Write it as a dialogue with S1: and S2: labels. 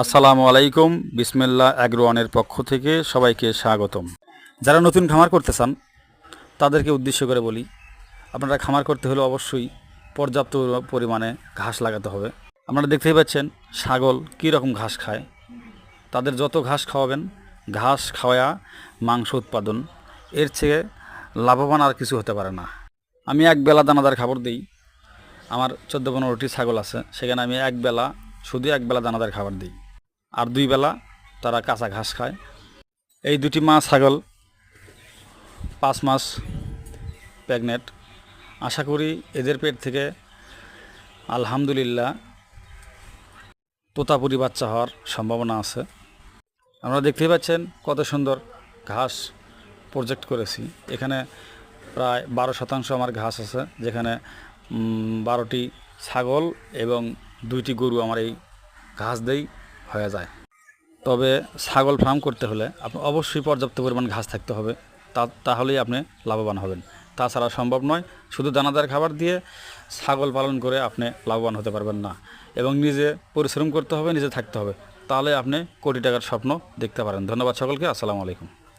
S1: আসসালামু আলাইকুম। বিসমিল্লাহ এগ্রোওয়ানের পক্ষ থেকে সবাইকে স্বাগতম। যারা নতুন খামার করতে চান তাদেরকে উদ্দেশ্য করে বলি, আপনারা খামার করতে হলে অবশ্যই পর্যাপ্ত পরিমাণে ঘাস লাগাতে হবে। আপনারা দেখতেই পাচ্ছেন ছাগল কী রকম ঘাস খায়। তাদের যত ঘাস খাওয়াবেন, ঘাস খাওয়া মাংস উৎপাদন, এর চেয়ে লাভবান আর কিছু হতে পারে না। আমি একবেলা দানাদার খাবার দিই। আমার 14-15টি ছাগল আছে, সেখানে আমি শুধু একবেলা দানাদার খাবার দিই, আর 2 বেলা তারা কাঁচা ঘাস খায়। এই দুটি মা ছাগল 5 মাস প্রেগনেন্ট। আশা করি এদের পেট থেকে আলহামদুলিল্লাহ তোতাপুরি বাচ্চা হওয়ার সম্ভাবনা আছে। আপনারা দেখতেই পাচ্ছেন কত সুন্দর ঘাস প্রজেক্ট করেছি। এখানে প্রায় 12% আমার ঘাস আছে, যেখানে 12টি ছাগল এবং 2টি গরু আমার এই ঘাস দিয়েই হয়ে যায়। তবে ছাগল ফার্ম করতে হলে আপনি অবশ্যই পর্যাপ্ত পরিমাণ ঘাস থাকতে হবে, তাহলেই আপনি লাভবান হবেন। তাছাড়া সম্ভব নয়। শুধু দানাদার খাবার দিয়ে ছাগল পালন করে আপনি লাভবান হতে পারবেন না, এবং নিজে পরিশ্রম করতে হবে, নিজে থাকতে হবে, তাহলে আপনি কোটি টাকার স্বপ্ন দেখতে পারেন। ধন্যবাদ সকলকে। আসসালামু আলাইকুম।